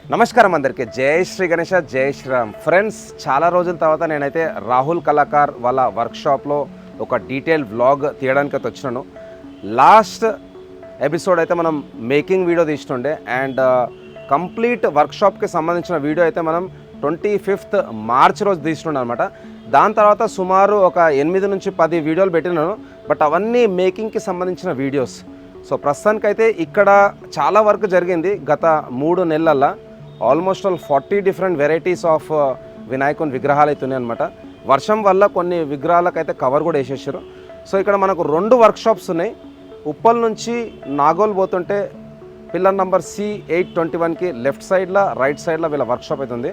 నమస్కారం అందరికీ. జై శ్రీ గణేష, జై శ్రీరామ్. ఫ్రెండ్స్, చాలా రోజుల తర్వాత నేనైతే రాహుల్ కళాకార్ వాళ్ళ వర్క్షాప్లో ఒక డీటెయిల్ వ్లాగ్ తీయడానికి అయితే వచ్చినాను. లాస్ట్ ఎపిసోడ్ అయితే మనం మేకింగ్ వీడియో తీస్తుండే అండ్ కంప్లీట్ వర్క్షాప్కి సంబంధించిన వీడియో అయితే మనం 25th మార్చ్ రోజు తీస్తుండే అనమాట. దాని తర్వాత సుమారు ఒక 8 నుంచి 10 వీడియోలు పెట్టినాను. బట్ అవన్నీ మేకింగ్కి సంబంధించిన వీడియోస్. సో ప్రస్తుతానికైతే ఇక్కడ చాలా వర్క్ జరిగింది గత 3 నెలల్లో. ఆల్మోస్ట్ 40 డిఫరెంట్ వెరైటీస్ ఆఫ్ వినాయకుని విగ్రహాలు అయితే ఉన్నాయి అనమాట. వర్షం వల్ల కొన్ని విగ్రహాలకైతే కవర్ కూడా వేసేసారు. సో ఇక్కడ మనకు 2 వర్క్షాప్స్ ఉన్నాయి. ఉప్పల్ నుంచి నాగోల్ పోతుంటే పిల్లర్ నెంబర్ C821కి లెఫ్ట్ సైడ్లో రైట్ సైడ్లో వీళ్ళ వర్క్షాప్ అయితే ఉంది.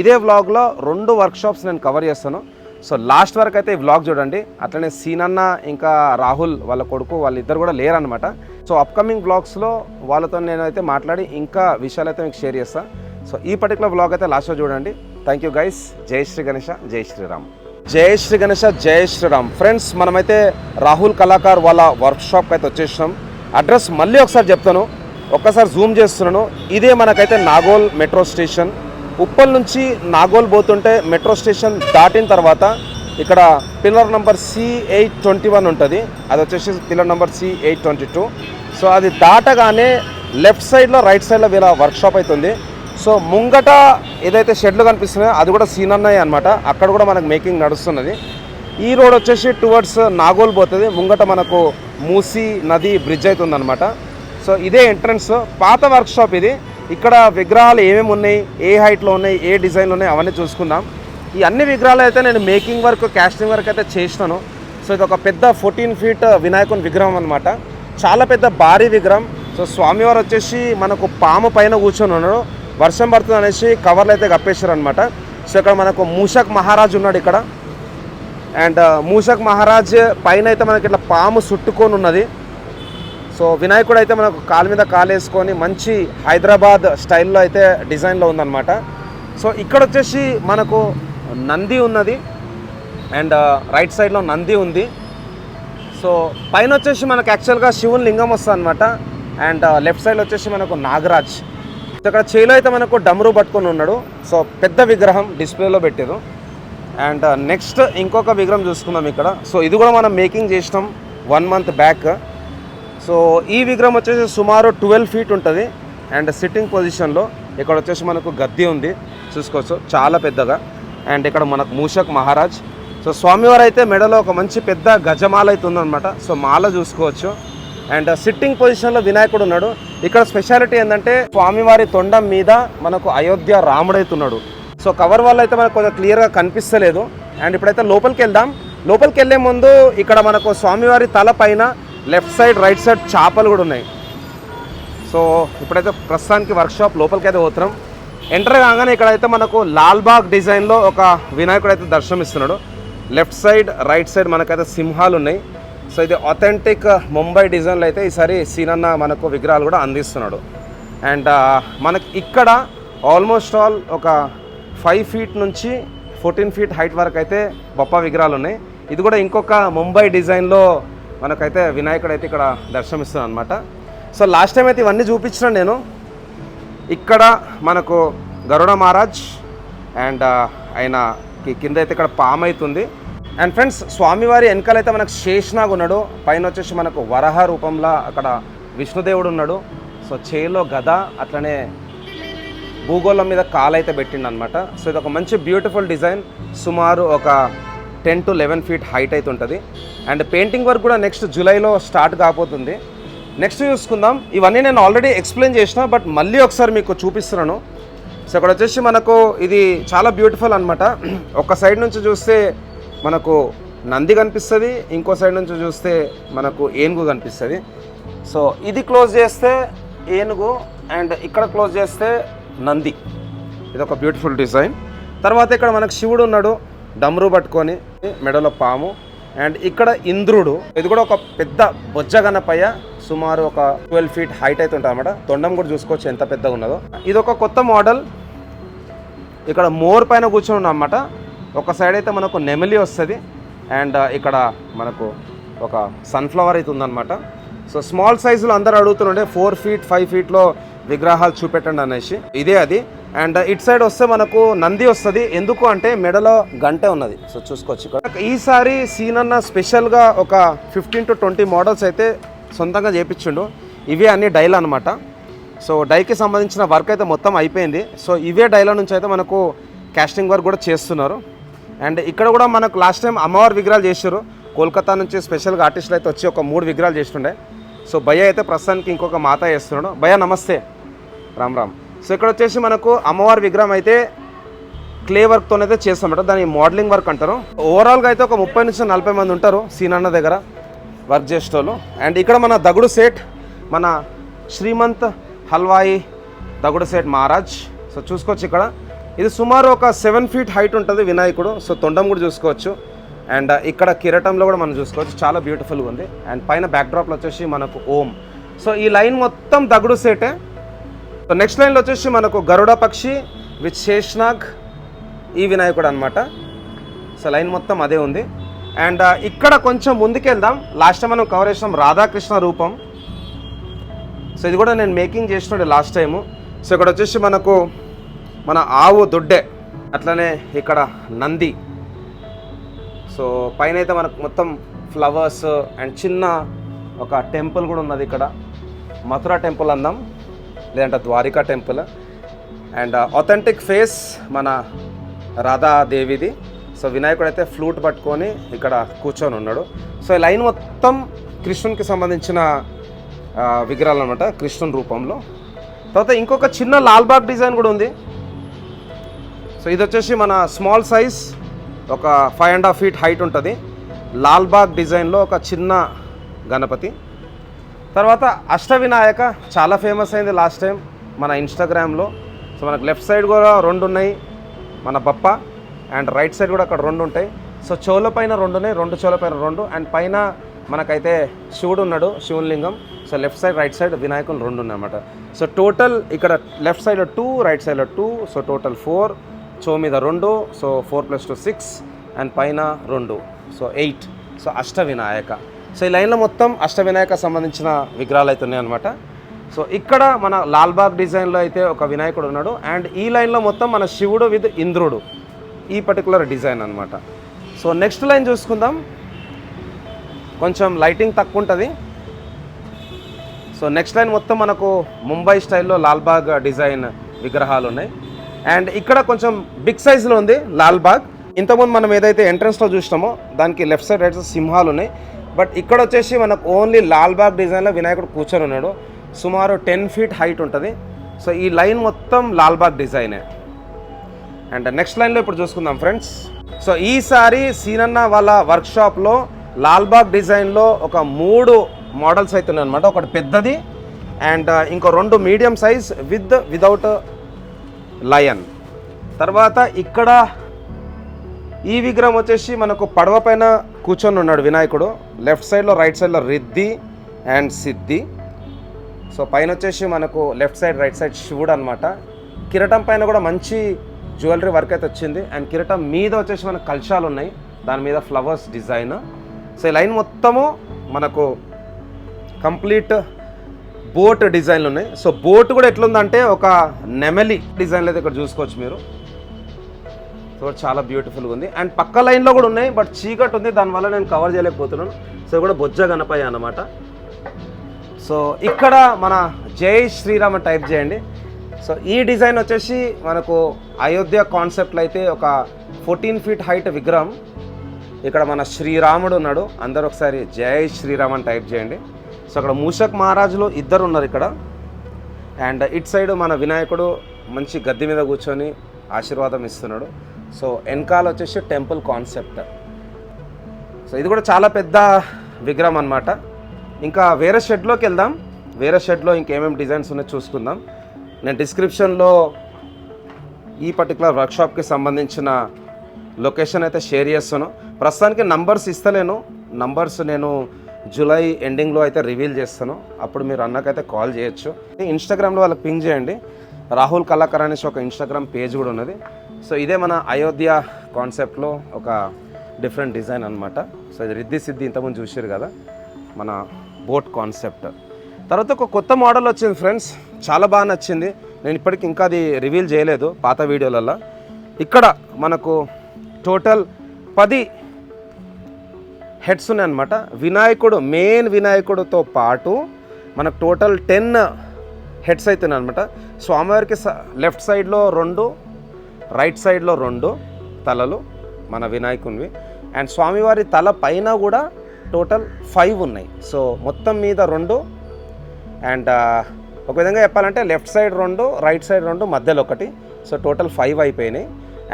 ఇదే వ్లాగ్లో 2 వర్క్షాప్స్ నేను కవర్ చేస్తాను. సో లాస్ట్ వరకు అయితే ఈ వ్లాగ్ చూడండి. అట్లనే సీనన్న ఇంకా రాహుల్ వాళ్ళ కొడుకు వాళ్ళిద్దరు కూడా లేరనమాట. సో అప్కమింగ్ వ్లాగ్స్లో వాళ్ళతో నేనైతే మాట్లాడి ఇంకా విషయాలు అయితే మీకు షేర్ చేస్తాను. సో ఈ పర్టికులర్ వ్లాగ్ అయితే లాస్ట్లో చూడండి. Thank you guys. జై శ్రీ గణేష, జై శ్రీరామ్. జై శ్రీ గణేష, జై శ్రీరామ్. ఫ్రెండ్స్, మనమైతే రాహుల్ కళాకార్ వాళ్ళ వర్క్షాప్కి అయితే వచ్చేసినాం. అడ్రస్ మళ్ళీ ఒకసారి చెప్తాను, ఒక్కసారి జూమ్ చేస్తున్నాను. ఇదే మనకైతే నాగోల్ మెట్రో స్టేషన్. ఉప్పల్ నుంచి నాగోల్ పోతుంటే మెట్రో స్టేషన్ దాటిన తర్వాత ఇక్కడ పిల్లర్ నెంబర్ C821 ఉంటుంది. అది వచ్చేసి పిల్లర్ నెంబర్ C822. సో అది దాటగానే లెఫ్ట్ సైడ్లో రైట్ సైడ్లో వీళ్ళ వర్క్షాప్ అవుతుంది. సో ముంగట ఏదైతే షెడ్లు కనిపిస్తున్నాయో అది కూడా సీనన్నయ్య అనమాట. అక్కడ కూడా మనకు మేకింగ్ నడుస్తున్నది. ఈ రోడ్ వచ్చేసి టువర్డ్స్ నాగోల్ పోతుంది. ముంగట మనకు మూసీ నది బ్రిడ్జ్ అవుతుంది అనమాట. సో ఇదే ఎంట్రన్స్. పాత వర్క్షాప్ ఇది. ఇక్కడ విగ్రహాలు ఏమేమి ఉన్నాయి, ఏ హైట్లో ఉన్నాయి, ఏ డిజైన్లు ఉన్నాయి అవన్నీ చూసుకుందాం. ఈ అన్ని విగ్రహాలు అయితే నేను మేకింగ్ వర్క్, కాస్టింగ్ వర్క్ అయితే చేసినాను. సో ఇది ఒక పెద్ద 14 ఫీట్ వినాయకుని విగ్రహం అనమాట. చాలా పెద్ద భారీ విగ్రహం. సో స్వామివారు వచ్చేసి మనకు పాము పైన కూర్చొని ఉన్నాడు. వర్షం పడుతుంది అనేసి కవర్లు అయితే కప్పేశారు అనమాట. సో ఇక్కడ మనకు మూషక్ మహారాజ్ ఉన్నాడు ఇక్కడ. అండ్ మూషక్ మహారాజ్ పైన అయితే మనకి ఇట్లా పాము చుట్టుకొని ఉన్నది. సో వినాయకుడు అయితే మనకు కాలు మీద కాలు వేసుకొని మంచి హైదరాబాద్ స్టైల్లో అయితే డిజైన్లో ఉందన్నమాట. సో ఇక్కడ వచ్చేసి మనకు నంది ఉన్నది అండ్ రైట్ సైడ్లో నంది ఉంది. సో పైన వచ్చేసి మనకు యాక్చువల్గా శివుని లింగం వస్తుంది అనమాట. అండ్ లెఫ్ట్ సైడ్లో వచ్చేసి మనకు నాగరాజ్. ఇక్కడ చేలో అయితే మనకు డమరు పట్టుకొని ఉన్నాడు. సో పెద్ద విగ్రహం డిస్ప్లేలో పెట్టారు. అండ్ నెక్స్ట్ ఇంకొక విగ్రహం చూసుకుందాం ఇక్కడ. సో ఇది కూడా మనం మేకింగ్ చేసినాం 1 month బ్యాక్. సో ఈ విగ్రహం వచ్చేసి సుమారు 12 feet ఉంటుంది అండ్ సిట్టింగ్ పొజిషన్లో. ఇక్కడ వచ్చేసి మనకు గద్దె ఉంది, చూసుకోవచ్చు చాలా పెద్దగా. అండ్ ఇక్కడ మనకు మూషక్ మహారాజ్. సో స్వామివారు అయితే మెడలో ఒక మంచి పెద్ద గజమాల అయితే ఉందన్నమాట. సో మాల చూసుకోవచ్చు. అండ్ సిట్టింగ్ పొజిషన్లో వినాయకుడు ఉన్నాడు. ఇక్కడ స్పెషాలిటీ ఏంటంటే స్వామివారి తొండం మీద మనకు అయోధ్య రాముడు అయితే ఉన్నాడు. సో కవర్ వల్ల అయితే మనకు కొంచెం క్లియర్గా కనిపిస్తలేదు. అండ్ ఇప్పుడైతే లోపలికి వెళ్దాం. లోపలికి వెళ్ళే ముందు ఇక్కడ మనకు స్వామివారి తల పైన లెఫ్ట్ సైడ్ రైట్ సైడ్ చేపలు కూడా ఉన్నాయి. సో ఇప్పుడైతే ప్రస్తుతానికి వర్క్షాప్ లోపలికి అయితే పోతున్నాం. ఎంటర్ కాగానే ఇక్కడైతే మనకు లాల్బాగ్ డిజైన్లో ఒక వినాయకుడు అయితే దర్శనమిస్తున్నాడు. లెఫ్ట్ సైడ్ రైట్ సైడ్ మనకైతే సింహాలు ఉన్నాయి. సో ఇది ఆథెంటిక్ ముంబై డిజైన్లో అయితే ఈసారి సీనన్న మనకు విగ్రహాలు కూడా అందిస్తున్నాడు. అండ్ మనకి ఇక్కడ ఆల్మోస్ట్ ఆల్ ఒక 5 feet నుంచి 14 feet హైట్ వరకు అయితే బొప్ప విగ్రహాలు ఉన్నాయి. ఇది కూడా ఇంకొక ముంబై డిజైన్లో మనకైతే వినాయకుడు అయితే ఇక్కడ దర్శనమిస్తున్నాడు అనమాట. సో లాస్ట్ టైం అయితే ఇవన్నీ చూపించినాను నేను. ఇక్కడ మనకు గరుడ మహారాజ్ అండ్ ఆయనకి కింద అయితే ఇక్కడ పాము అవుతుంది. అండ్ ఫ్రెండ్స్, స్వామివారి వెనకాలైతే మనకు శేషనాగ్ ఉన్నాడు. పైన వచ్చేసి మనకు వరహ రూపంలో అక్కడ విష్ణుదేవుడు ఉన్నాడు. సో చేలో గద, అట్లనే భూగోళం మీద కాలైతే పెట్టిండు అనమాట. సో ఇది ఒక మంచి బ్యూటిఫుల్ డిజైన్. సుమారు ఒక 10 to 11 feet హైట్ అయితే ఉంటుంది. అండ్ పెయింటింగ్ వర్క్ కూడా నెక్స్ట్ జూలైలో స్టార్ట్ కాబోతుంది. నెక్స్ట్ చూసుకుందాం. ఇవన్నీ నేను ఆల్రెడీ ఎక్స్ప్లెయిన్ చేసిన, బట్ మళ్ళీ ఒకసారి మీకు చూపిస్తున్నాను. సో ఇక్కడ వచ్చేసి మనకు ఇది చాలా బ్యూటిఫుల్ అనమాట. ఒక సైడ్ నుంచి చూస్తే మనకు నంది కనిపిస్తుంది, ఇంకో సైడ్ నుంచి చూస్తే మనకు ఏనుగు కనిపిస్తుంది. సో ఇది క్లోజ్ చేస్తే ఏనుగు అండ్ ఇక్కడ క్లోజ్ చేస్తే నంది. ఇది ఒక బ్యూటిఫుల్ డిజైన్. తర్వాత ఇక్కడ మనకు శివుడు ఉన్నాడు డమరు పట్టుకొని, మెడలో పాము. అండ్ ఇక్కడ ఇంద్రుడు. ఇది కూడా ఒక పెద్ద బొజ్జగనపయ్య. సుమారు ఒక 12 feet హైట్ అయితే ఉంటుంది అన్నమాట. తొండం కూడా చూసుకోవచ్చు ఎంత పెద్దగా ఉన్నదో. ఇది ఒక కొత్త మోడల్. ఇక్కడ మోర్ పైన కూర్చొని ఉన్నాం అన్నమాట. ఒక సైడ్ అయితే మనకు నెమలి వస్తుంది అండ్ ఇక్కడ మనకు ఒక సన్ఫ్లవర్ అయితే ఉందన్నమాట. సో స్మాల్ సైజులో అందరూ అడుగుతుండే 4 feet 5 feetలో విగ్రహాలు చూపెట్టండి అనేసి, ఇదే అది. అండ్ ఇట్ సైడ్ వస్తే మనకు నంది వస్తుంది. ఎందుకు అంటే మెడలో గంటె ఉన్నది. సో చూసుకోవచ్చు ఇక్కడ. ఈసారి సీనన్న స్పెషల్గా ఒక 15 to 20 మోడల్స్ అయితే సొంతంగా చేయించిండు. ఇవే అన్ని డైలు అనమాట. సో డైకి సంబంధించిన వర్క్ అయితే మొత్తం అయిపోయింది. సో ఇవే డైల నుంచి అయితే మనకు కాస్టింగ్ వర్క్ కూడా చేస్తున్నారు. అండ్ ఇక్కడ కూడా మనకు లాస్ట్ టైం అమ్మవారి విగ్రహాలు చేశారు. కోల్కతా నుంచి స్పెషల్గా ఆర్టిస్టులు అయితే వచ్చి ఒక 3 విగ్రహాలు చేస్తుండే. సో భయ్య అయితే ప్రస్తుతానికి ఇంకొక మాత చేస్తున్నాడు. భయ్య నమస్తే, రామ్ రామ్. సో ఇక్కడ వచ్చేసి మనకు అమ్మవారి విగ్రహం అయితే క్లే వర్క్తోనైతే చేస్తామట. దాని మోడలింగ్ వర్క్ అంటారు. ఓవరాల్గా అయితే ఒక 30 నుంచి 40 మంది ఉంటారు సీనన్న దగ్గర వర్క్ చేసేటోళ్ళు. అండ్ ఇక్కడ మన దగుడు సేట్, మన శ్రీమంత్ హల్వాయి దగుడు సేట్ మహారాజ్. సో చూసుకోవచ్చు ఇక్కడ. ఇది సుమారు ఒక 7 feet హైట్ ఉంటుంది వినాయకుడు. సో తొండం కూడా చూసుకోవచ్చు. అండ్ ఇక్కడ కిరటంలో కూడా మనం చూసుకోవచ్చు, చాలా బ్యూటిఫుల్గా ఉంది. అండ్ పైన బ్యాక్డ్రాప్లో వచ్చేసి మనకు ఓం. సో ఈ లైన్ మొత్తం దగుడు సేటే. సో నెక్స్ట్ లైన్లో వచ్చేసి మనకు గరుడ పక్షి విత్ శేష్నాగ్, ఈ వినాయకుడు అనమాట. సో లైన్ మొత్తం అదే ఉంది. అండ్ ఇక్కడ కొంచెం ముందుకెళ్దాం. లాస్ట్ టైం మనం కవర్ చేసాం రాధాకృష్ణ రూపం. సో ఇది కూడా నేను మేకింగ్ చేసినట్టు లాస్ట్ టైము. సో ఇక్కడ వచ్చేసి మనకు మన ఆవు దొడ్డే, అట్లనే ఇక్కడ నంది. సో పైన అయితే మనకు మొత్తం ఫ్లవర్స్ అండ్ చిన్న ఒక టెంపుల్ కూడా ఉన్నది ఇక్కడ. మథురా టెంపుల్ అందాం, లేదంటే ద్వారికా టెంపుల్. అండ్ ఆథెంటిక్ ఫేస్ మన రాధాదేవిది. సో వినాయకుడు అయితే ఫ్లూట్ పట్టుకొని ఇక్కడ కూర్చొని ఉన్నాడు. సో ఈ లైన్ మొత్తం కృష్ణునికి సంబంధించిన విగ్రహాలు అనమాట, కృష్ణుని రూపంలో. తర్వాత ఇంకొక చిన్న లాల్బాగ్ డిజైన్ కూడా ఉంది. సో ఇది వచ్చేసి మన స్మాల్ సైజ్, ఒక 5.5 feet హైట్ ఉంటుంది. లాల్బాగ్ డిజైన్లో ఒక చిన్న గణపతి. తర్వాత అష్టవినాయక చాలా ఫేమస్ అయింది లాస్ట్ టైం మన ఇన్స్టాగ్రామ్లో. సో మనకు లెఫ్ట్ సైడ్ కూడా 2 ఉన్నాయి మన బప్ప, అండ్ రైట్ సైడ్ కూడా అక్కడ 2 ఉంటాయి. సో చెవుల పైన 2 ఉన్నాయి, 2 చెవుల పైన 2, అండ్ పైన మనకైతే శివుడు ఉన్నాడు, శివులింగం. So left side right side వినాయకులు 2 ఉన్నాయి అన్నమాట. సో టోటల్ ఇక్కడ లెఫ్ట్ సైడ్లో 2, రైట్ సైడ్లో 2, సో టోటల్ 4. చెవు మీద 2, సో 4 + 2 6, అండ్ పైన 2, సో 8. సో అష్టవినాయక. సో ఈ లైన్లో మొత్తం అష్టవినాయక సంబంధించిన విగ్రహాలు అయితే ఉన్నాయన్నమాట. సో ఇక్కడ మన లాల్బాగ్ డిజైన్లో అయితే ఒక వినాయకుడు ఉన్నాడు. అండ్ ఈ లైన్లో మొత్తం మన శివుడు విత్ ఇంద్రుడు, ఈ పర్టికులర్ డిజైన్ అనమాట. సో నెక్స్ట్ లైన్ చూసుకుందాం. కొంచెం లైటింగ్ తక్కువ ఉంటుంది. సో నెక్స్ట్ లైన్ మొత్తం మనకు ముంబై స్టైల్లో లాల్బాగ్ డిజైన్ విగ్రహాలు ఉన్నాయి. అండ్ ఇక్కడ కొంచెం బిగ్ సైజులో ఉంది లాల్బాగ్. ఇంతకుముందు మనం ఏదైతే ఎంట్రన్స్లో చూసినామో దానికి లెఫ్ట్ సైడ్ రైట్ సైడ్ సింహాలు ఉన్నాయి. బట్ ఇక్కడ వచ్చేసి మనకు ఓన్లీ లాల్బాగ్ డిజైన్లో వినాయకుడు కూర్చొని ఉన్నాడు. సుమారు 10 feet హైట్ ఉంటుంది. సో ఈ లైన్ మొత్తం లాల్బాగ్ డిజైనే. అండ్ నెక్స్ట్ లైన్లో ఇప్పుడు చూసుకుందాం ఫ్రెండ్స్. సో ఈసారి సీనన్న వాళ్ళ వర్క్షాప్లో లాల్బాగ్ డిజైన్లో ఒక 3 మోడల్స్ అయితే ఉన్నాయి అనమాట. ఒకటి పెద్దది అండ్ ఇంకో 2 మీడియం సైజ్ వితౌట్ లయన్. తర్వాత ఇక్కడ ఈ విగ్రహం వచ్చేసి మనకు పడవ పైన కూర్చొని ఉన్నాడు వినాయకుడు. లెఫ్ట్ సైడ్లో రైట్ సైడ్లో రిద్ధి అండ్ సిద్ధి. సో పైన వచ్చేసి మనకు లెఫ్ట్ సైడ్ రైట్ సైడ్ శివుడు అనమాట. కిరీటం పైన కూడా మంచి జ్యువెలరీ వర్క్ అయితే వచ్చింది. అండ్ కిరీటం మీద వచ్చేసి మనకు కలశాలు ఉన్నాయి, దాని మీద ఫ్లవర్స్ డిజైన్. సో ఈ లైన్ మొత్తము మనకు కంప్లీట్ బోట్ డిజైన్లు ఉన్నాయి. సో బోట్ కూడా ఎట్లుందంటే ఒక నెమలి డిజైన్లు అయితే ఇక్కడ చూసుకోవచ్చు మీరు. సో చాలా బ్యూటిఫుల్గా ఉంది. అండ్ పక్క లైన్లో కూడా ఉన్నాయి, బట్ చీకటి ఉంది, దానివల్ల నేను కవర్ చేయలేకపోతున్నాను. సో కూడా బొజ్జ గణపయ్య అన్నమాట. సో ఇక్కడ మన జై శ్రీరామ్ టైప్ చేయండి. సో ఈ డిజైన్ వచ్చేసి మనకు అయోధ్య కాన్సెప్ట్లో అయితే ఒక 14 feet హైట్ విగ్రహం. ఇక్కడ మన శ్రీరాముడు ఉన్నాడు. అందరూ ఒకసారి జై శ్రీరామ్ అని టైప్ చేయండి. సో అక్కడ మూషక్ మహారాజులు 2 ఉన్నారు ఇక్కడ. అండ్ ఇట్ సైడ్ మన వినాయకుడు మంచి గద్దె మీద కూర్చొని ఆశీర్వాదం ఇస్తున్నాడు. సో వెనకాల వచ్చేసి టెంపుల్ కాన్సెప్ట్. సో ఇది కూడా చాలా పెద్ద విగ్రహం అనమాట. ఇంకా వేరే షెడ్లోకి వెళ్దాం. వేరే షెడ్లో ఇంకేమేమి డిజైన్స్ ఉన్నాయో చూసుకుందాం. నేను డిస్క్రిప్షన్లో ఈ పర్టికులర్ వర్క్షాప్కి సంబంధించిన లొకేషన్ అయితే షేర్ చేస్తాను. ప్రస్తుతానికి నంబర్స్ ఇస్తలేను. నంబర్స్ నేను జూలై ఎండింగ్లో అయితే రివీల్ చేస్తాను. అప్పుడు మీరు అన్నకైతే కాల్ చేయొచ్చు. ఇన్స్టాగ్రామ్లో వాళ్ళకి పింగ్ చేయండి. రాహుల్ కళాకార్ అనేసి ఒక ఇన్స్టాగ్రామ్ పేజ్ కూడా ఉన్నది. సో ఇదే మన అయోధ్య కాన్సెప్ట్లో ఒక డిఫరెంట్ డిజైన్ అనమాట. సో ఇది రిద్ధి సిద్ధి ఇంతకుముందు చూసారు కదా, మన బోట్ కాన్సెప్ట్. తర్వాత ఒక కొత్త మోడల్ వచ్చింది ఫ్రెండ్స్, చాలా బాగా నచ్చింది. నేను ఇప్పటికి ఇంకా అది రివీల్ చేయలేదు పాత వీడియోలలో. ఇక్కడ మనకు టోటల్ 10 హెడ్స్ ఉన్నాయన్నమాట. వినాయకుడు మెయిన్ వినాయకుడితో పాటు మనకు టోటల్ 10 హెడ్స్ అవుతున్నాయి అనమాట. స్వామివారికి లెఫ్ట్ సైడ్లో 2, రైట్ సైడ్లో 2 తలలు మన వినాయకునివి. అండ్ స్వామివారి తల పైన కూడా టోటల్ 5 ఉన్నాయి. సో మొత్తం మీద 2 అండ్ ఒక విధంగా చెప్పాలంటే లెఫ్ట్ సైడ్ 2, రైట్ సైడ్ 2, మధ్యలో 1. సో టోటల్ 5 అయిపోయినాయి.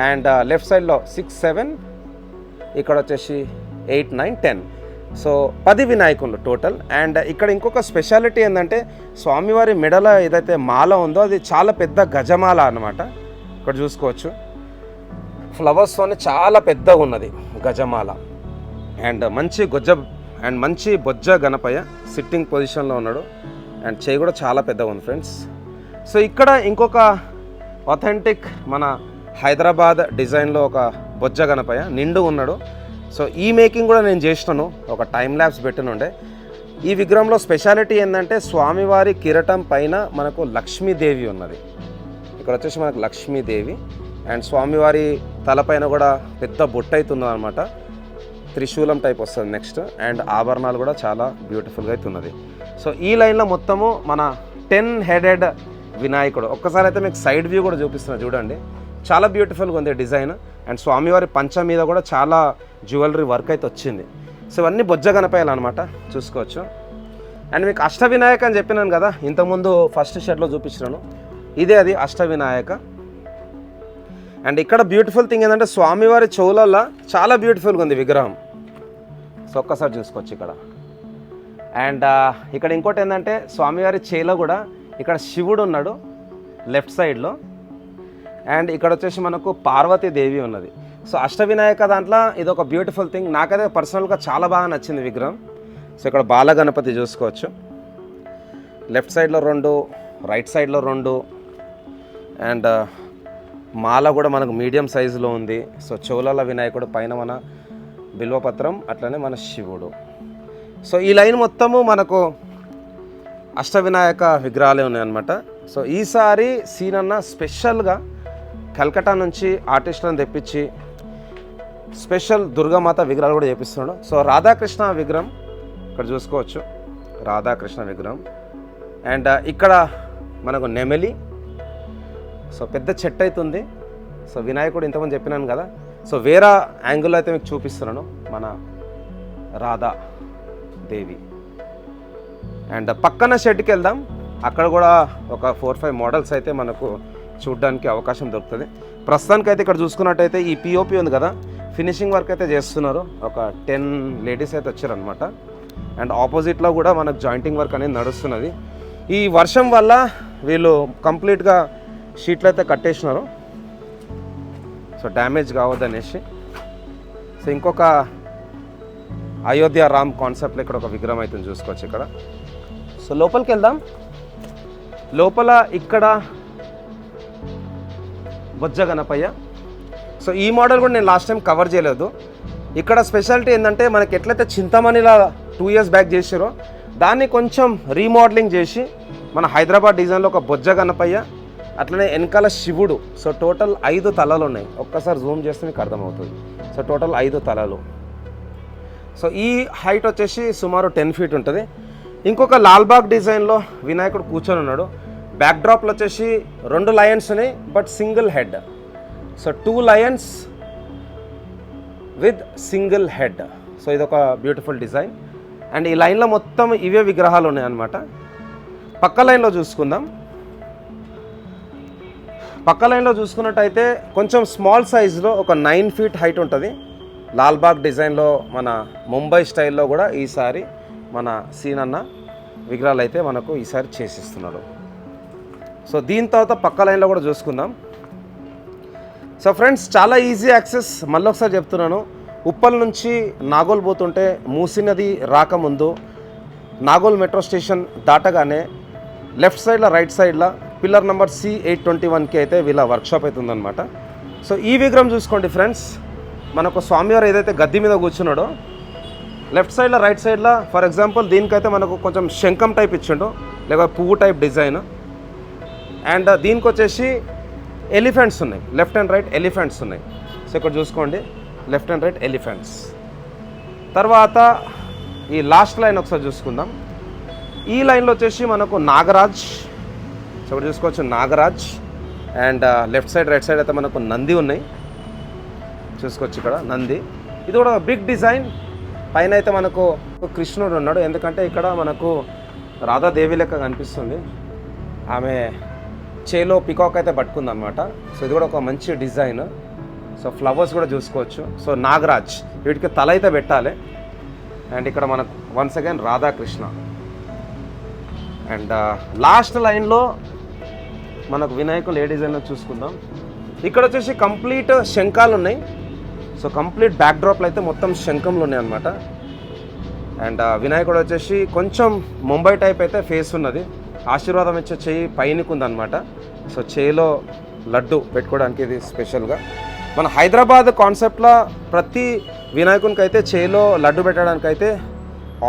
అండ్ లెఫ్ట్ సైడ్లో 6, 7, ఇక్కడ వచ్చేసి 8, 9, 10. సో 10 వినాయకులు టోటల్. అండ్ ఇక్కడ ఇంకొక స్పెషాలిటీ ఏంటంటే స్వామివారి మెడలో ఏదైతే మాల ఉందో అది చాలా పెద్ద గజమాల అన్నమాట. ఇక్కడ చూసుకోవచ్చు ఫ్లవర్స్తోనే చాలా పెద్దగా ఉన్నది గజమాల. అండ్ మంచి బొజ్జ గణపయ్య సిట్టింగ్ పొజిషన్లో ఉన్నాడు. అండ్ చేయి కూడా చాలా పెద్దగా ఉంది ఫ్రెండ్స్. సో ఇక్కడ ఇంకొక ఆథెంటిక్ మన హైదరాబాద్ డిజైన్లో ఒక బొజ్జ గణపయ్య నిండు ఉన్నాడు. సో ఈ మేకింగ్ కూడా నేను చేసినాను, ఒక టైం ల్యాబ్స్ పెట్టినుండే. ఈ విగ్రహంలో స్పెషాలిటీ ఏంటంటే స్వామివారి కిరీటం పైన మనకు లక్ష్మీదేవి ఉన్నది. ఇక్కడ వచ్చేసి మనకు లక్ష్మీదేవి అండ్ స్వామివారి తలపైన కూడా పెద్ద బొట్టు అవుతుంది అనమాట. త్రిశూలం టైప్ వస్తుంది నెక్స్ట్. అండ్ ఆభరణాలు కూడా చాలా బ్యూటిఫుల్గా అవుతున్నది. సో ఈ లైన్లో మొత్తము మన 10 హెడెడ్ వినాయకుడు. ఒక్కసారి అయితే మీకు సైడ్ వ్యూ కూడా చూపిస్తున్నా చూడండి, చాలా బ్యూటిఫుల్గా ఉంది డిజైన్. అండ్ స్వామివారి పంచ మీద కూడా చాలా జ్యువెలరీ వర్క్ అయితే వచ్చింది. సో ఇవన్నీ బొజ్జ గణపయ్యలు అనమాట, చూసుకోవచ్చు. అండ్ మీకు అష్టవినాయక అని చెప్పినాను కదా ఇంతకుముందు ఫస్ట్ షెడ్లో చూపించినాను, ఇదే అది అష్టవినాయక. అండ్ ఇక్కడ బ్యూటిఫుల్ థింగ్ ఏంటంటే స్వామివారి చెవులల్లో చాలా బ్యూటిఫుల్గా ఉంది విగ్రహం. సో ఒక్కసారి చూసుకోవచ్చు ఇక్కడ. అండ్ ఇక్కడ ఇంకోటి ఏంటంటే స్వామివారి చేలో కూడా ఇక్కడ శివుడు ఉన్నాడు లెఫ్ట్ సైడ్లో. అండ్ ఇక్కడ వచ్చేసి మనకు పార్వతీదేవి ఉన్నది. సో అష్టవినాయక దాంట్లో ఇది ఒక బ్యూటిఫుల్ థింగ్, నాకైతే పర్సనల్గా చాలా బాగా నచ్చింది విగ్రహం. సో ఇక్కడ బాలగణపతి చూసుకోవచ్చు, లెఫ్ట్ సైడ్లో 2, రైట్ సైడ్లో 2. అండ్ మాల కూడా మనకు మీడియం సైజులో ఉంది. సో చెవులల వినాయకుడు, పైన మన బిల్వపత్రం, అట్లనే మన శివుడు. సో ఈ లైన్ మొత్తము మనకు అష్టవినాయక విగ్రహాలే ఉన్నాయన్నమాట. సో ఈసారి సీనన్న స్పెషల్గా కల్కటా నుంచి ఆర్టిస్టులను తెప్పించి స్పెషల్ దుర్గామాత విగ్రహాలు కూడా చేపిస్తున్నాడు. సో రాధాకృష్ణ విగ్రహం ఇక్కడ చూసుకోవచ్చు, రాధాకృష్ణ విగ్రహం. అండ్ ఇక్కడ మనకు నెమలి, సో పెద్ద చెట్టు అవుతుంది. సో వినాయకుడు ఇంతకుముందు చెప్పినాను కదా. సో వేరే యాంగిల్లో అయితే మీకు చూపిస్తున్నాను మన రాధా దేవి. అండ్ పక్కన షెడ్కి వెళ్దాం, అక్కడ కూడా ఒక 4-5 మోడల్స్ అయితే మనకు చూడడానికి అవకాశం దొరుకుతుంది. ప్రస్తుతానికైతే ఇక్కడ చూసుకున్నట్టయితే ఈ పిఓపి ఉంది కదా, ఫినిషింగ్ వర్క్ అయితే చేస్తున్నారు. ఒక 10 లేడీస్ అయితే వచ్చారనమాట. అండ్ ఆపోజిట్లో కూడా మనకు జాయింటింగ్ వర్క్ అనేది నడుస్తున్నది. ఈ వర్షం వల్ల వీళ్ళు కంప్లీట్గా షీట్లు అయితే కట్టేసినారు, సో డ్యామేజ్ కావద్దనేసి. సో ఇంకొక అయోధ్య రామ్ కాన్సెప్ట్లో ఇక్కడ ఒక విగ్రహం అయితే చూసుకోవచ్చు ఇక్కడ. సో లోపలికి వెళ్దాం. లోపల ఇక్కడ బొజ్జ గణపయ్య. సో ఈ మోడల్ కూడా నేను లాస్ట్ టైం కవర్ చేయలేదు. ఇక్కడ స్పెషాలిటీ ఏంటంటే మనకి ఎట్లయితే చింతమణిలా 2 years బ్యాక్ చేసారో దాన్ని కొంచెం రీమోడలింగ్ చేసి మన హైదరాబాద్ డిజైన్లో ఒక బొజ్జ గణపయ్య, అట్లనే వెనకాల శివుడు. సో టోటల్ 5 తలలు ఉన్నాయి. ఒక్కసారి జూమ్ చేస్తే మీకు అర్థమవుతుంది. సో టోటల్ 5 తలలు. సో ఈ హైట్ వచ్చేసి సుమారు 10 feet ఉంటుంది. ఇంకొక లాల్బాగ్ డిజైన్లో వినాయకుడు కూర్చొని ఉన్నాడు. బ్యాక్ డ్రాప్లో వచ్చేసి 2 లయన్స్ ఉన్నాయి, but single head. So 2 lions with single head. So ఇదొక బ్యూటిఫుల్ డిజైన్. అండ్ ఈ లైన్లో మొత్తం ఇవే విగ్రహాలు ఉన్నాయన్నమాట. పక్క లైన్లో చూసుకుందాం. పక్క లైన్లో చూసుకున్నట్టయితే కొంచెం స్మాల్ సైజులో ఒక 9 feet హైట్ ఉంటుంది. లాల్బాగ్ డిజైన్లో మన ముంబై స్టైల్లో కూడా ఈసారి మన సీనన్న విగ్రహాలు అయితే మనకు ఈసారి చేసిస్తున్నాడు. సో దీని తర్వాత పక్క లైన్లో కూడా చూసుకుందాం. సో ఫ్రెండ్స్ చాలా ఈజీ యాక్సెస్, మళ్ళీ ఒకసారి చెప్తున్నాను. ఉప్పల్ నుంచి నాగోల్ పోతుంటే మూసీ నది రాకముందు నాగోల్ మెట్రో స్టేషన్ దాటగానే లెఫ్ట్ సైడ్లో రైట్ సైడ్లో పిల్లర్ నెంబర్ C821కి అయితే వీళ్ళ వర్క్షాప్ అవుతుందన్నమాట. సో ఈ విగ్రహం చూసుకోండి ఫ్రెండ్స్, మనకు స్వామివారు ఏదైతే గద్దె మీద కూర్చున్నాడో లెఫ్ట్ సైడ్లో రైట్ సైడ్లో ఫర్ ఎగ్జాంపుల్ దీనికైతే మనకు కొంచెం శంఖం టైప్ ఇచ్చిండు, లేక పువ్వు టైప్ డిజైన్. అండ్ దీనికి వచ్చేసి ఎలిఫెంట్స్ ఉన్నాయి, లెఫ్ట్ అండ్ రైట్ ఎలిఫెంట్స్ ఉన్నాయి. సో ఇక్కడ చూసుకోండి, లెఫ్ట్ అండ్ రైట్ ఎలిఫెంట్స్. తర్వాత ఈ లాస్ట్ లైన్ ఒకసారి చూసుకుందాం. ఈ లైన్లో వచ్చేసి మనకు నాగరాజ్. సో ఇక్కడ చూసుకోవచ్చు Nagaraj. And left side right side అయితే మనకు నంది ఉన్నాయి, చూసుకోవచ్చు ఇక్కడ నంది. ఇది కూడా బిగ్ డిజైన్. పైన అయితే మనకు కృష్ణుడు ఉన్నాడు, ఎందుకంటే ఇక్కడ మనకు రాధాదేవి లెక్క కనిపిస్తుంది. ఆమె చేలో పికాక్ అయితే పట్టుకుంది అనమాట. సో ఇది కూడా ఒక మంచి డిజైన్. సో ఫ్లవర్స్ కూడా చూసుకోవచ్చు. సో నాగరాజ్, వీటికి తల అయితే పెట్టాలి. అండ్ ఇక్కడ మనకు once again Radhakrishna. And last లైన్లో మనకు వినాయకులు ఏ డిజైన్ చూసుకుందాం. ఇక్కడ వచ్చేసి కంప్లీట్ శంఖాలు ఉన్నాయి. సో కంప్లీట్ బ్యాక్ డ్రాప్లు అయితే మొత్తం శంఖంలు ఉన్నాయి అనమాట. అండ్ వినాయకుడు వచ్చేసి కొంచెం ముంబై టైప్ అయితే ఫేస్ ఉన్నది, ఆశీర్వాదం ఇచ్చే చెయ్యి పైనకు ఉందన్నమాట. సో చేయిలో లడ్డు పెట్టుకోవడానికి ఇది స్పెషల్గా. మన హైదరాబాద్ కాన్సెప్ట్లో ప్రతి వినాయకునికి అయితే చేయిలో లడ్డు పెట్టడానికి అయితే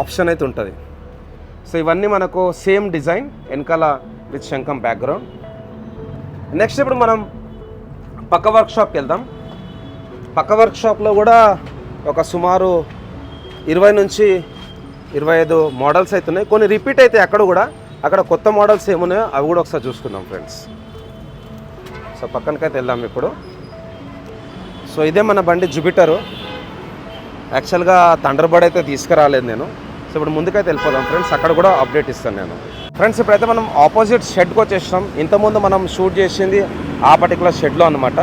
ఆప్షన్ అయితే ఉంటుంది. సో ఇవన్నీ మనకు సేమ్ డిజైన్, వెనకాల విత్ శంఖం బ్యాక్గ్రౌండ్. నెక్స్ట్ ఇప్పుడు మనం పక్క వర్క్షాప్కి వెళ్దాం. పక్క వర్క్షాప్లో కూడా ఒక సుమారు 20 నుంచి 25 మోడల్స్ అయితే ఉన్నాయి. కొన్ని రిపీట్ అయితే అక్కడ కూడా, అక్కడ కొత్త మోడల్స్ ఏమున్నాయో అవి కూడా ఒకసారి చూసుకుందాం ఫ్రెండ్స్. సో పక్కనకైతే వెళ్దాం ఇప్పుడు. సో ఇదే మన బండి జూపిటరు. యాక్చువల్గా థండర్బర్డ్ అయితే తీసుకురాలేదు నేను. సో ఇప్పుడు ముందుకైతే వెళ్ళిపోదాం ఫ్రెండ్స్, అక్కడ కూడా అప్డేట్ ఇస్తాను నేను. ఫ్రెండ్స్ ఇప్పుడైతే మనం ఆపోజిట్ షెడ్కి వచ్చేసినాం. ఇంతకుముందు మనం షూట్ చేసింది ఆ పర్టికులర్ షెడ్లో అనమాట.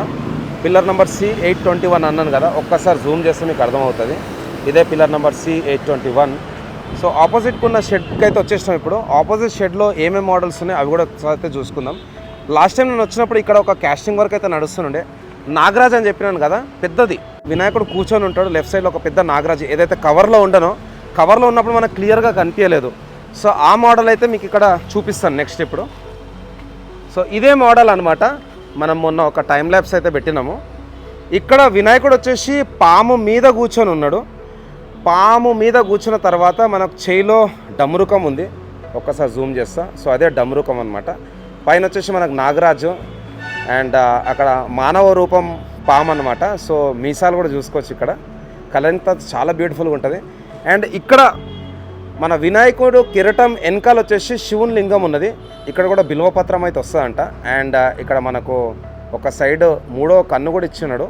పిల్లర్ నెంబర్ C821 అన్నాను కదా, ఒక్కసారి జూమ్ చేస్తే మీకు అర్థమవుతుంది. ఇదే పిల్లర్ నెంబర్ C821. సో ఆపోజిట్కి ఉన్న షెడ్కి అయితే వచ్చేసినాం. ఇప్పుడు ఆపోజిట్ షెడ్లో ఏమేమి మోడల్స్ ఉన్నాయి అవి కూడా ఒకసారి అయితే చూసుకుందాం. లాస్ట్ టైం నేను వచ్చినప్పుడు ఇక్కడ ఒక కాస్టింగ్ వర్క్ అయితే నడుస్తుండే. నాగరాజ్ అని చెప్పినాను కదా, పెద్దది వినాయకుడు కూర్చొని ఉంటాడు. లెఫ్ట్ సైడ్లో ఒక పెద్ద నాగరాజ్ ఏదైతే కవర్లో ఉండనో, కవర్లో ఉన్నప్పుడు మనకు క్లియర్గా కనిపించలేదు. సో ఆ మోడల్ అయితే మీకు ఇక్కడ చూపిస్తాను నెక్స్ట్ ఇప్పుడు. సో ఇదే మోడల్ అనమాట. మనం మొన్న ఒక టైం ల్యాప్స్ అయితే పెట్టినాము. ఇక్కడ వినాయకుడు వచ్చేసి పాము మీద కూర్చొని ఉన్నాడు. పాము మీద కూర్చున్న తర్వాత మనకు చేయిలో డమరుకం ఉంది, ఒక్కసారి జూమ్ చేస్తా. సో అదే డమరుకం అనమాట. పైన వచ్చేసి మనకు నాగరాజు. అండ్ అక్కడ మానవ రూపం పాము అనమాట. సో మీసాలు కూడా చూసుకోవచ్చు. ఇక్కడ కలర్ అంతా చాలా బ్యూటిఫుల్గా ఉంటుంది. అండ్ ఇక్కడ మన వినాయకుడు కిరీటం వెనకాల వచ్చేసి శివుని లింగం ఉన్నది. ఇక్కడ కూడా బిల్వపత్రం అయితే వస్తుందంట. అండ్ ఇక్కడ మనకు ఒక సైడ్ 3వ కన్ను కూడా ఇచ్చినాడు.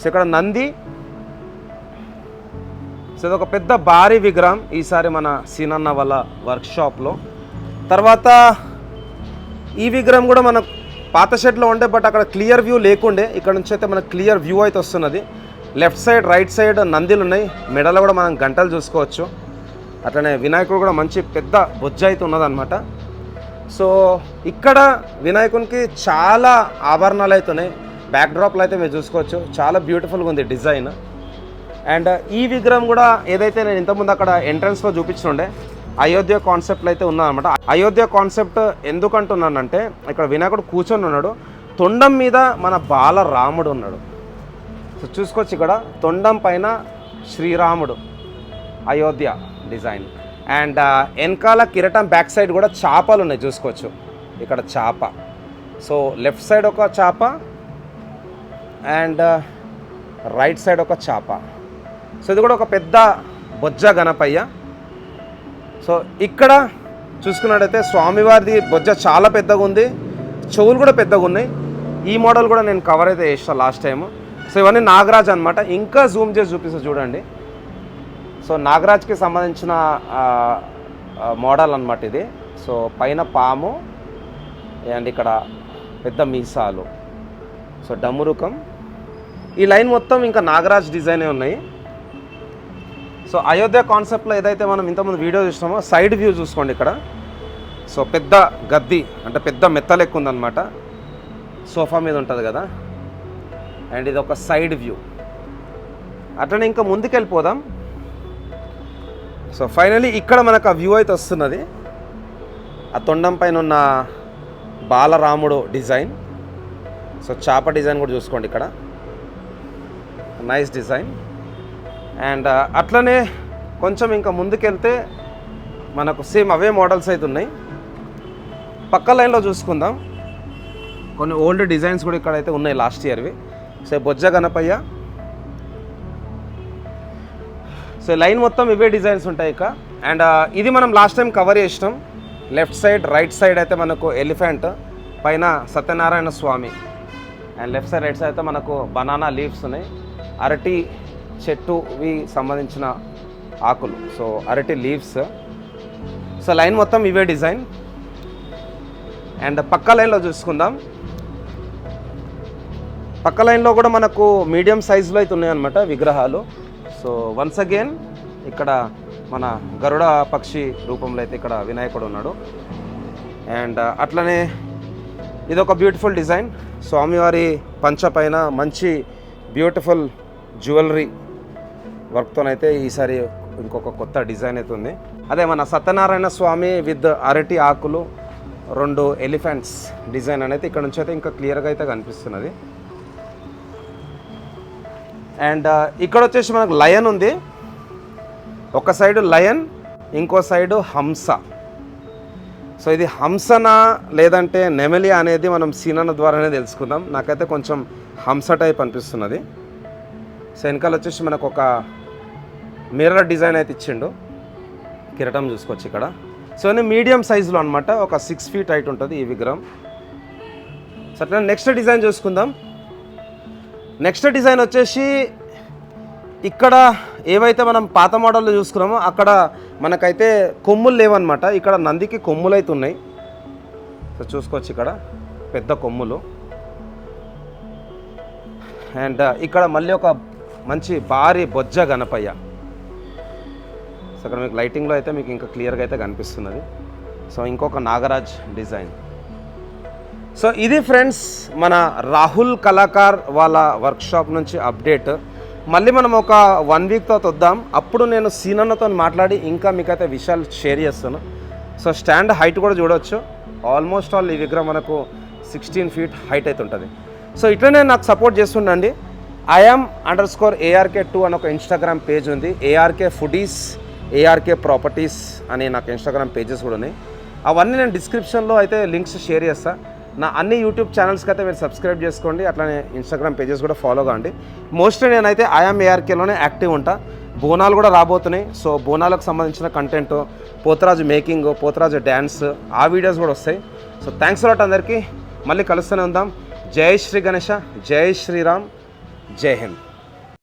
సో ఇక్కడ నంది. సో ఇది ఒక పెద్ద భారీ విగ్రహం ఈసారి మన సీనన్న వాళ్ళ వర్క్షాప్లో. తర్వాత ఈ విగ్రహం కూడా మన పాత షెడ్లో ఉండే, బట్ అక్కడ క్లియర్ వ్యూ లేకుండే. ఇక్కడ నుంచి అయితే మనకు క్లియర్ వ్యూ అయితే వస్తున్నది. లెఫ్ట్ సైడ్ రైట్ సైడ్ నందిలు ఉన్నాయి, మెడలో కూడా మనం గంటలు చూసుకోవచ్చు. అట్లనే వినాయకుడు కూడా మంచి పెద్ద బొజ్జ అయితే ఉన్నదన్నమాట. సో ఇక్కడ వినాయకునికి చాలా ఆభరణాలు అయితే ఉన్నాయి. బ్యాక్ డ్రాప్లు అయితే మీరు చూసుకోవచ్చు, చాలా బ్యూటిఫుల్గా ఉంది డిజైన్. అండ్ ఈ విగ్రహం కూడా ఏదైతే నేను ఇంతకుముందు అక్కడ ఎంట్రన్స్లో చూపించుండే అయోధ్య కాన్సెప్ట్లు అయితే ఉన్నదన్నమాట. అయోధ్య కాన్సెప్ట్ ఎందుకంటున్నానంటే ఇక్కడ వినాయకుడు కూర్చొని ఉన్నాడు, తొండం మీద మన బాలరాముడు ఉన్నాడు. సో చూసుకోవచ్చు ఇక్కడ తొండం పైన శ్రీరాముడు, అయోధ్య డిజైన్. అండ్ వెనకాల కిరీటం బ్యాక్ సైడ్ కూడా చేపలు ఉన్నాయి, చూసుకోవచ్చు ఇక్కడ చేప. సో లెఫ్ట్ సైడ్ ఒక చేప అండ్ రైట్ సైడ్ ఒక చేప. సో ఇది కూడా ఒక పెద్ద బొజ్జ గణపయ్య. సో ఇక్కడ చూసుకున్నట్టయితే స్వామివారిది బొజ్జ చాలా పెద్దగా ఉంది, చెవులు కూడా పెద్దగా ఉన్నాయి. ఈ మోడల్ కూడా నేను కవర్ అయితే చేస్తాను లాస్ట్ టైము. సో ఇవన్నీ నాగరాజ్ అనమాట. ఇంకా జూమ్ చేసి చూపిస్తా చూడండి. సో నాగరాజ్కి సంబంధించిన మోడల్ అనమాట ఇది. సో పైన పాము అండ్ ఇక్కడ పెద్ద మీసాలు, సో డమురుకం. ఈ లైన్ మొత్తం ఇంకా నాగరాజ్ డిజైనే ఉన్నాయి. సో అయోధ్య కాన్సెప్ట్లో ఏదైతే మనం ఇంతకుముందు వీడియో చూసినామో సైడ్ వ్యూ చూసుకోండి ఇక్కడ. సో పెద్ద గద్ది అంటే పెద్ద మెత్తలెక్కు ఉందన్నమాట, సోఫా మీద ఉంటుంది కదా. అండ్ ఇది ఒక సైడ్ వ్యూ. అట్లనే ఇంకా ముందుకు వెళ్ళిపోదాం. సో ఫైనలీ ఇక్కడ మనకు ఆ వ్యూ అయితే వస్తున్నది. ఆ తొండం పైన ఉన్న బాలరాముడు డిజైన్. సో చాప డిజైన్ కూడా చూసుకోండి ఇక్కడ, నైస్ డిజైన్. అండ్ అట్లనే కొంచెం ఇంకా ముందుకెళ్తే మనకు సేమ్ అవే మోడల్స్ అయితే ఉన్నాయి. పక్క లైన్లో చూసుకుందాం, కొన్ని ఓల్డ్ డిజైన్స్ కూడా ఇక్కడైతే ఉన్నాయి లాస్ట్ ఇయర్వి. సో బొజ్జ గణపయ్య. సో లైన్ మొత్తం ఇవే డిజైన్స్ ఉంటాయి ఇక. అండ్ ఇది మనం లాస్ట్ టైం కవర్ చేసినాం. లెఫ్ట్ సైడ్ రైట్ సైడ్ అయితే మనకు ఎలిఫెంట్, పైన Satyanarayana Swami, and left side right side అయితే మనకు బనానా లీవ్స్ ఉన్నాయి, అరటి చెట్టువి సంబంధించిన ఆకులు, సో అరటి లీవ్స్. సో లైన్ మొత్తం ఇవే డిజైన్. అండ్ పక్క లైన్లో చూసుకుందాం. పక్క లైన్లో కూడా మనకు మీడియం సైజులో అయితే ఉన్నాయన్నమాట విగ్రహాలు. సో వన్స్ అగైన్ ఇక్కడ మన గరుడ పక్షి రూపంలో అయితే ఇక్కడ వినాయకుడు ఉన్నాడు. అండ్ అట్లనే ఇదొక బ్యూటిఫుల్ డిజైన్. స్వామివారి పంచ పైన మంచి బ్యూటిఫుల్ జ్యువెలరీ వర్క్తోనైతే ఈసారి ఇంకొక కొత్త డిజైన్ అయితే ఉంది. అదే మన సత్యనారాయణ స్వామి విత్ అరటి ఆకులు, 2 ఎలిఫెంట్స్ డిజైన్ అనేది ఇక్కడ నుంచి అయితే ఇంకా క్లియర్గా అయితే కనిపిస్తున్నది. అండ్ ఇక్కడ వచ్చేసి మనకు లయన్ ఉంది. ఒక సైడు లయన్, ఇంకో సైడు హంస. సో ఇది హంసనా లేదంటే నెమలి అనేది మనం సీనన్న ద్వారానే తెలుసుకుందాం. నాకైతే కొంచెం హంస టైప్ అనిపిస్తున్నది. సో వెనకాల వచ్చేసి మనకు ఒక మిర్రర్ డిజైన్ అయితే ఇచ్చిండు. కిరటం చూసుకోవచ్చు ఇక్కడ. సో ఇది మీడియం సైజులో అనమాట, ఒక 6 feet హైట్ ఉంటుంది ఈ విగ్రహం. సరే నెక్స్ట్ డిజైన్ చూసుకుందాం. నెక్స్ట్ డిజైన్ వచ్చేసి ఇక్కడ ఏవైతే మనం పాత మోడల్లో చూసుకున్నామో అక్కడ మనకైతే కొమ్ములు లేవన్నమాట. ఇక్కడ నందికి కొమ్ములు అయితే ఉన్నాయి. సో చూసుకోవచ్చు ఇక్కడ పెద్ద కొమ్ములు. అండ్ ఇక్కడ మళ్ళీ ఒక మంచి భారీ బొజ్జ గణపయ్య. సో ఇక్కడ మీకు లైటింగ్లో అయితే మీకు ఇంకా క్లియర్గా అయితే కనిపిస్తున్నది. సో ఇంకొక నాగరాజ్ డిజైన్. సో ఇది ఫ్రెండ్స్ మన రాహుల్ కళాకార్ వాళ్ళ వర్క్షాప్ నుంచి అప్డేట్. మళ్ళీ మనం ఒక 1 week తర్వాత వద్దాం. అప్పుడు నేను సీనన్నతో మాట్లాడి ఇంకా మీకైతే విషయాలు షేర్ చేస్తాను. సో స్టాండ్ హైట్ కూడా చూడవచ్చు. ఆల్మోస్ట్ ఆల్ ఈ విగ్రహం మనకు 16 feet హైట్ అయితే ఉంటుంది. సో ఇట్లనే నాకు సపోర్ట్ చేస్తుండండి. IAM_ARK2 అని ఒక ఇన్స్టాగ్రామ్ పేజ్ ఉంది. ARK ఫుడీస్, ARK ప్రాపర్టీస్ అని నాకు ఇన్స్టాగ్రామ్ పేజెస్ కూడా ఉన్నాయి. అవన్నీ నేను డిస్క్రిప్షన్లో అయితే లింక్స్ షేర్ చేస్తాను. నా అన్ని యూట్యూబ్ ఛానల్స్కి అయితే మీరు సబ్స్క్రైబ్ చేసుకోండి. అట్లానే ఇన్స్టాగ్రామ్ పేజెస్ కూడా ఫాలో కాండి. మోస్ట్లీ నేనైతే IAM_ARKలోనే యాక్టివ్ ఉంటా. బోనాలు కూడా రాబోతున్నాయి. సో బోనాలకు సంబంధించిన content, Potharaju making, Potharaju dance, ఆ వీడియోస్ కూడా వస్తాయి. సో థ్యాంక్స్ అలాట్ అందరికీ. మళ్ళీ కలుస్తూనే ఉందాం. జై శ్రీ గణేష, జై శ్రీరామ్, జై హింద్.